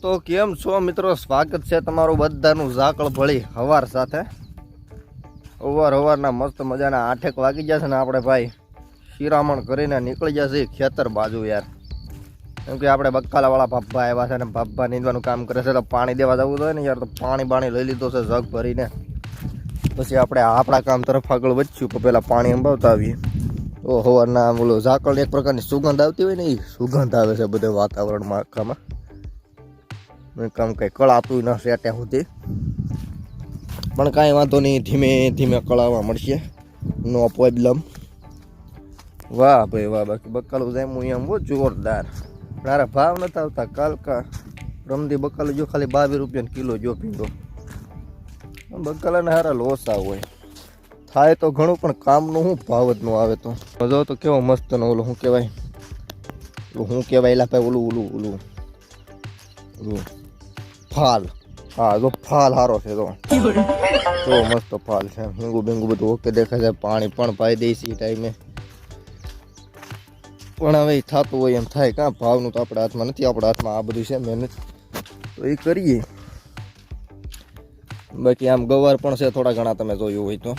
તો કેમ છો મિત્રો, સ્વાગત છે તમારું બધાનું ઝાકળ ભળી હવાર સાથે। હવારના મસ્ત મજાના 8 વાગી જશે ને આપણે ભાઈ શિરામણ કરીને નીકળી જશે ખેતર બાજુ યાર। કેમ કે આપણે બક્કાલાવાળા ભાભા આવ્યા છે ને ભાભા નીંદવાનું કામ કરે છે, તો પાણી દેવા જવું હોય ને યાર, તો પાણી લઈ લીધો છે જગ ભરીને। પછી આપણે આપણા કામ તરફ આગળ વધશું, તો પહેલાં પાણી અંબાવતા આવીએ। તો હવારના ઓલો ઝાકળ એક પ્રકારની સુગંધ આવતી હોય ને, એ સુગંધ આવે છે બધે વાતાવરણમાં આખામાં। કામ કંઈ કળાતું ન સેટ્યા સુધી, પણ કાંઈ વાંધો નહીં, ધીમે ધીમે કળાવવા મળશે, નો પ્રોબ્લેમ। વાહ ભાઈ વાહ, બાકી બકાલું જામ્યું એમ બહુ જોરદાર। મારા ભાવ નથી આવતા, કાલકા રમદી બકાલું જો ખાલી 22 રૂપિયાનો કિલો જો પીંડો। બકાલાને સારા લોસા હોય, થાય તો ઘણું, પણ કામનું શું ભાવ જ ન આવે। તો જો તો કેવો મસ્તનો ઓલો શું કહેવાય, એલા ભાઈ ઓલું ફાલ। હા જો ફાલ સારો છે, તો મસ્ત ફાલ છે, હિંગુ બિંગુ બધું ઓકે દેખાય છે। પાણી પણ પાઈ દઈશી ટાઈમે, પણ હવે થતું હોય એમ થાય। કાં ભાવનું તો આપણા હાથમાં નથી, આપણા હાથમાં આ બધું છે મહેનત, તો એ કરીએ। બાકી આમ ગવાર પણ છે થોડા ઘણા, તમે જોયું હોય તો,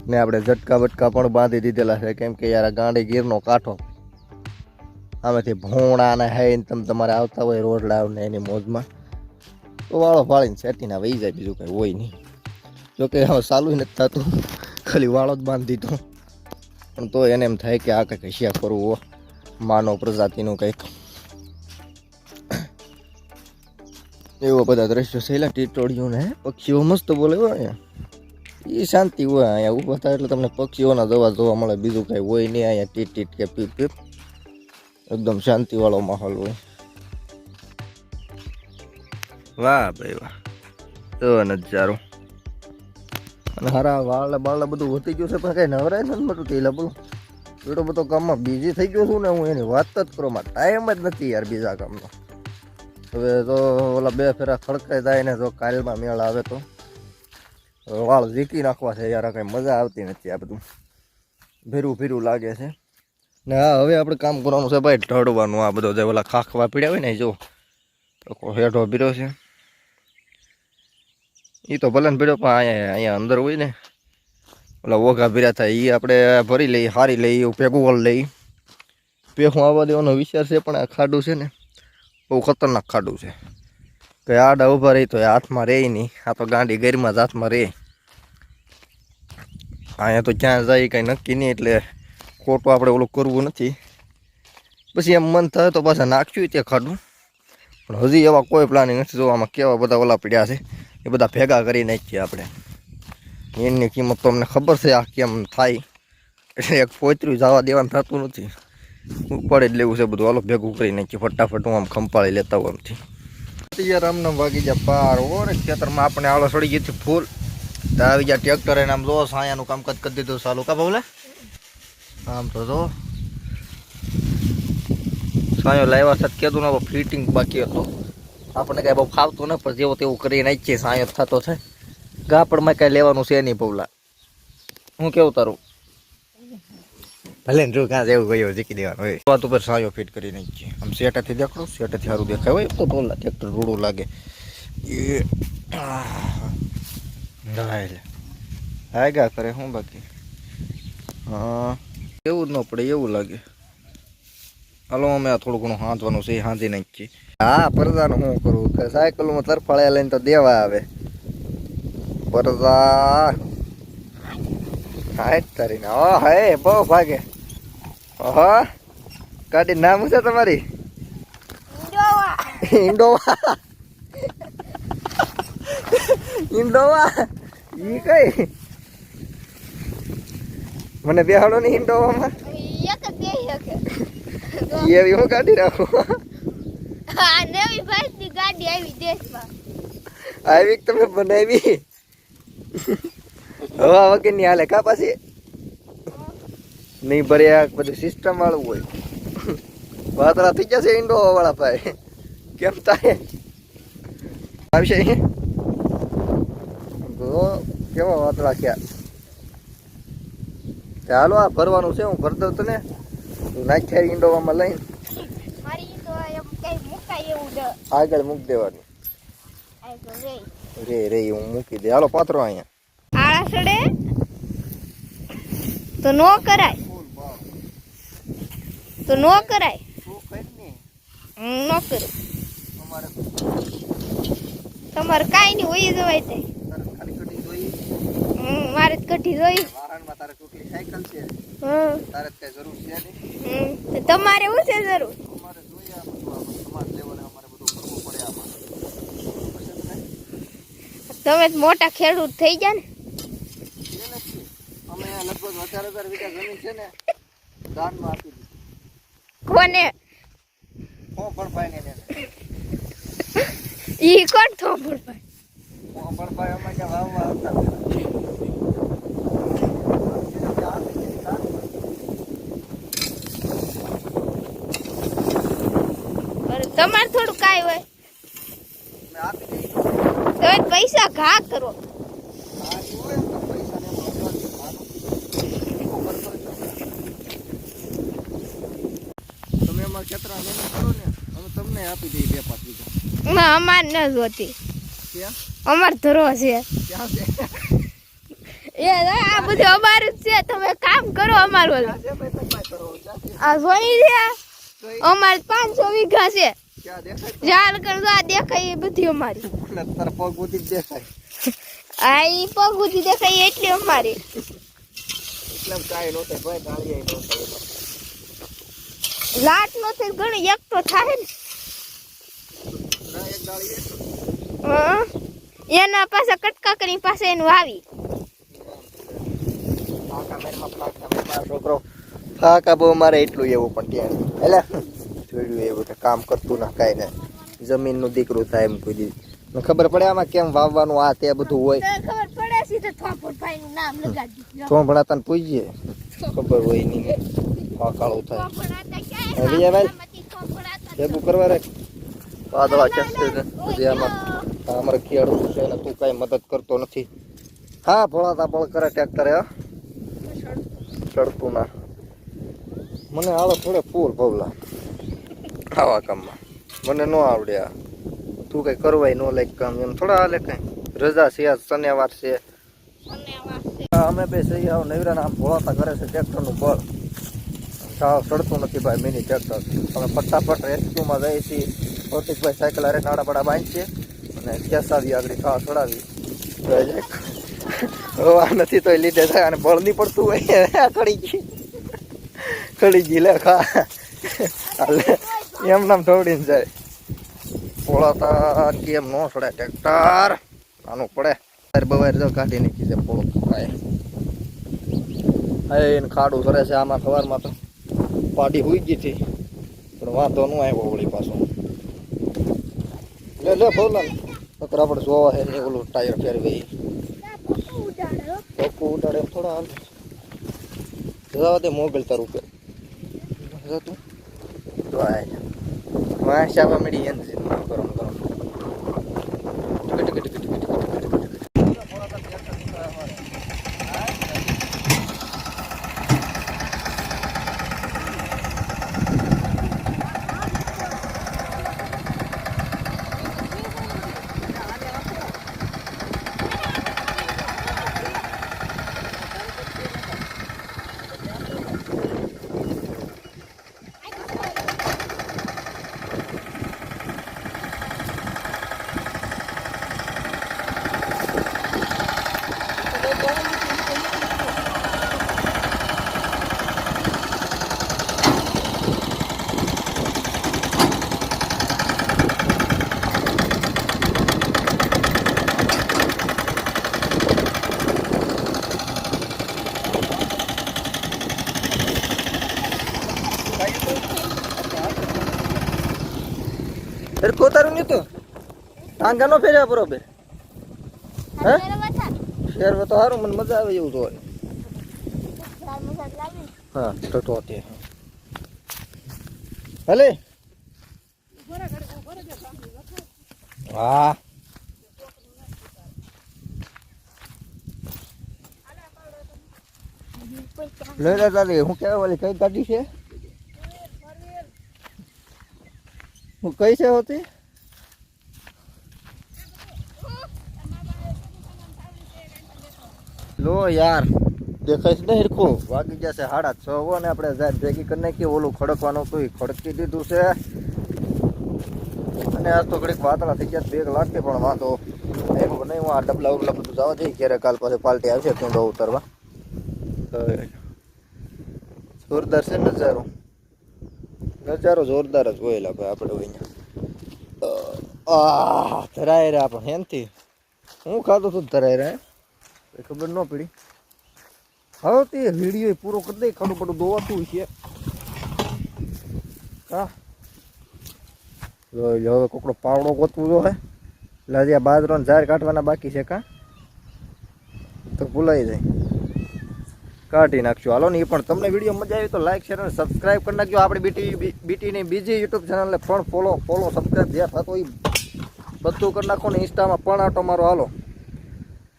ને આપણે ઝટકા બટકા પણ બાંધી દીધેલા છે, કેમ કે યાર ગાંડી ગીરનો કાંઠો, આમેથી ભોણા ને હે તમે તમારે આવતા હોય રોડલા ને એની મોજમાં, તો વાળો ફાળીને સેટીને વહી જાય, બીજું કંઈ હોય નહીં। જોકે હવે ચાલુ નથી થતું, ખાલી વાળો જ બાંધી દીધો, પણ તો એને એમ થાય કે આ કંઈક હશિયા કરવું, માનવ પ્રજાતિનું કંઈક એવો બધા દ્રશ્યો સહેલા। ટીટોળીઓ ને પક્ષીઓ મસ્ત બોલે હોય, એ શાંતિ હોય અહીંયા ઊભા થાય એટલે તમને પક્ષીઓના દવા જોવા મળે, બીજું કંઈ હોય નહીં અહીંયા। ટીટ ટીટ કે પીપ પીપ, એકદમ શાંતિવાળો માહોલ હોય। વાહ ભાઈ વાહ, તો નજારો। અને હારા વાળા બધું વધી ગયું છે, પણ કઈ નવરાય નથી મળતું તેલા બોલું, એટલો બધો કામમાં બિઝી થઈ ગયો છું ને હું, એની વાત જ કરો, માં ટાઈમ જ નથી યાર બીજા કામનો। હવે તો ઓલા 2 ફેરા ખડકાઈ જાય ને, જો કાલમાં મેળ આવે તો વાળ ઝીકી નાખવા છે યાર, કઈ મજા આવતી નથી, આ બધું ભીરું લાગે છે ને। હા હવે આપણે કામ કરવાનું છે ભાઈ ઢળવાનું, આ બધો જે ઓલા ખાખવા પીડ્યા હોય ને, જો હેઠો ભીરો છે, એ તો ભલે ને ભીડો, પણ અહીંયા અંદર હોય ને ઓલા ઓઘા ભીરા થાય, એ આપણે ભરી લઈએ, હારી લઈએ, એવું ભેગું વળ લઈએ, ભેગું આવવા દેવાનો વિચાર છે। પણ આ ખાડું છે ને બહુ ખતરનાક ખાડું છે, કે આડા ઊભા રહી તો એ હાથમાં રહે નહીં, આ તો ગાંડી ગેરમાં જ હાથમાં રહે। અહીંયા તો ક્યાં જાય કંઈ નક્કી નહીં, એટલે ખોટું આપણે ઓલું કરવું નથી। પછી એમ મન થાય તો પાછા નાખ્યું તે ખાડું, પણ હજી એવા કોઈ પ્લાનિંગ નથી। જો આમાં કેવા બધા ઓલા પીડ્યા છે, એ બધા ભેગા કરી નાખીએ આપણે, એની કિંમત તો અમને ખબર છે આ કેમ થાય, એટલે એક પોતરું જવા દેવાનું થતું નથી, ઉપાડી જ લેવું છે બધું। હાલો ભેગું કરી નાખીએ ફટાફટ, હું આમ ખંપાળી લેતા હોય એમથી। યાર આમને વાગી જાય પાર ઓરે ખેતરમાં, આપણે આળો સડી ગઈ હતી ફૂલ, તો આવી ગયા ટ્રેક્ટર એને આમ જો સાયાનું કામકાજ કરી દીધું ચાલુ। કા ભાવલે આમ તો જો સાયો લાવ્યા સાથે કીધું ને ફિટિંગ બાકી હતું, આપણને કાંઈ બહુ ફાવતું ન, પણ જેવો તેવું કરી નાખીએ, સાયો થતો છે। ગાપડમાં કાંઈ લેવાનું છે નહીં પવલા, હું કેવું તારું? ભલે ને જો કાં જેવું ગયો જીકી દેવાનું હોય, વાત ઉપર સાયો ફિટ કરી નાખીએ। આમ સેટાથી દેખાડો, સેટાથી સારું દેખાય હોય તો ટોલા ટ્રેક્ટર રૂડું લાગે એ હાગા કરે શું બાકી, હા એવું જ ન પડે એવું લાગે। હાલો અમે થોડું ઘણું હાંધવાનું છે, હાંધી નાખીએ। હા પરદાનું શું કરું, કે સાયકલમાં તરફાળ્યા લઈને તો દેવા આવે પરદા, હા તારીને હે બહુ ભાગે। હા ગાડી નામ છે તમારી? ઇન્ડોવા ઇન્ડોવા ઈ કઈ મને બેહાડો ને ઇન્ડોવામાં, એવી હું ગાડી રાખું, આવી તમે બનાવી હવા વગર ની હાલે કા, પાછી નહીં ભરે, બધું સિસ્ટમ વાળું હોય। વાતરા થઈ જશે ઇન્ડોવા વાળા ભાઈ, કેમ થાય આવશે કેવા વાતરા ક્યાં। ચાલો આ ભરવાનું છે, હું ભરી દઉં તને, નાખ્યા ઇન્ડોવામાં લઈને। આગળ મૂકી દેવાની રે રે હું મૂકી દે હાલો પાત્રો અહીંયા આળા સડે તો નો કરાય નો કરે તમારે કાઈ નહીં હોય જવાય તે મારે કઢી જોઈ તમારે શું છે જરૂર તમે મોટા ખેડૂત થઈ ગયા ને અમે લગભગ 18,000 વીઘા જમીન છે ને દાનમાં આપી દીધી કોને ભણભાઈ ને ઈ કોણ થો ભણભાઈ ભણભાઈ અમે કે વાવવા આવતા તમારે થોડું કાઈ હોય મેં આપી દીધી તમે પૈસા ઘા કરો તમે અમારા ખેતરા મહેનત કરો ને અમે તમને આપી દઈએ 2-5 વીઘા અમાર ન જોતી ક્યાં અમાર ધરો છે ક્યાં છે આ બધું અમારું જ છે તમે કામ કરો અમારું આ જોઈ છે અમાર 500 વીઘા છે ક્યાં દેખાય ઝાડ કરતા દેખાય એ બધી અમારી તારા પગ ઉધી દેખાય આ ઈ પગ ઉધી દેખાય એટલી અમારી એટલે કાઈ નો થાય ભાઈ ડાળીએ નો થાય લાટ નો થાય ઘણી એક તો થાય ને ના એક ડાળી એક એના પાસે કટકા કરી પાસે એનું આવી છોકરો ફાકા બહુ મારે એટલું એવું પણ ત્યાં એટલે જોયું એવું કે કામ કરતું ના કાંઈ ને જમીનનું દીકરું થાય એમ કોઈ દી ખબર પડે આમાં કેમ વાવવાનું આ તે બધું હોય ખબર પડે સીધે થોપટભાઈ નું નામ લગાડી દીધું થોભણા તને પૂછીએ ખબર હોય નહીં ફાકાળું થાય ભેગું કરવા રે વાદળા ચડશે પછી આમાં અમારે ખેડૂત છે ને તું કાંઈ મદદ કરતો નથી હા ભોળા બળ કરે ટ્રેક્ટરે ચડતું ના મને આવડે થોડે ફૂલ પવલા આવા કામમાં મને ન આવડે આ તું કઈ કરવાય ન લાઈક કામ એમ થોડા હાલે કઈ રજા છે આજ શનિવાર છે અમે બે સહી આવ નવરા આમ ભોળાતા કરે છે ટ્રેક્ટરનું બળ સાવ ચડતું નથી ભાઈ મિની ટ્રેક્ટર અમે ફટાફટ રેસ્ક્યુમાં જઈએ છીએ પ્રતિકભાઈ સાયકલ અરે નાડા બડા બાંધીએ અને કેસાવી આગળ ખાવા ચડાવી હવા નથી તો લીધે થાય અને બળ નહીં પડતું હોય ખડી ગઈ લે ખા એમ નામ થોડીને જાય પોળાતા કેમ ન ચડે ટ્રેક્ટર આનું પડે બવાર જો કાઢી નાખી છે પોળો એને ખાડું કરે છે આમાં સવારમાં તો પાડી હોઈ ગઈ હતી પણ વાંધો ન આવ્યો વળી પાછો લે લે ફોલા નકર આપણે જોવા હે ને ઓલું ટાયર ફેરવી ચોખ્ખું ઉડાડે થોડા હાલ જવા દે મોબાઈલ તારું ઉપર તું શાવા મળી એન્જિન ગરમ ગરમ કોતારું નહીં તો ટાંગા નો ફેર્યા બરોબર હે ફેરવે તો સારું મને મજા આવે એવું જોવે હા ટટો તે હલે હા લઈ લે દાદી હું કેવા વાળી કઈ ગાડી છે હું કઈ છે હોતી લો યાર દેખાય છે ને હિરખું વાગી જશે 6:30 હો ને આપણે જાય ભેગી કરી નાખીએ ઓલું ખડકવાનું હતું એ ખડકી દીધું છે અને આજ તો ઘડીક વાતળા થઈ ગયા બેગ લાગશે પણ વાંધો નહીં હું આ ડબલા ઉબલા બધું જવા દઈ ક્યારે કાલ પાસે પાલટી આવશે કુંડો ઉતરવા તો જોરદાર છે નજારો જોરદાર જ હોય લા ભાઈ આપણે અહીંયા ધરાય રહ્યા પણ હેનથી હું ખાતો તું ધરાય રહ્યા ખબર ન પડી હવે તે વિડીયો પૂરો કરી દે ખડું પડું દોવાતું છે હા જોઈ લો હવે કોકડો પાવડો ગોતવું જો હે એટલે હજી આ બાજરાનો ઝાર કાઢવાના બાકી છે કા તો ભૂલાઈ જાય કાઢી નાખજો હાલો ને એ પણ તમને વિડીયો મજા આવી તો લાઈક શેર અને સબસ્ક્રાઈબ કરી નાખજો આપણી બીટીની બીજી યુટ્યુબ ચેનલને પણ ફોલો સબસ્ક્રાઈબ જ્યાં થતો એ બધું કરી નાખો ને ઇન્સ્ટામાં પણ આટો મારો હાલો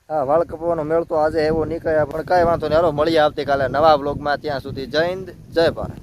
હા વાળ કપવાનો મેળ તો આજે એવો નીકળ્યા પણ કાંઈ વાંધો નહીં હાલો મળીએ આવતીકાલે નવા બ્લોગમાં ત્યાં સુધી જય હિન્દ જય ભારત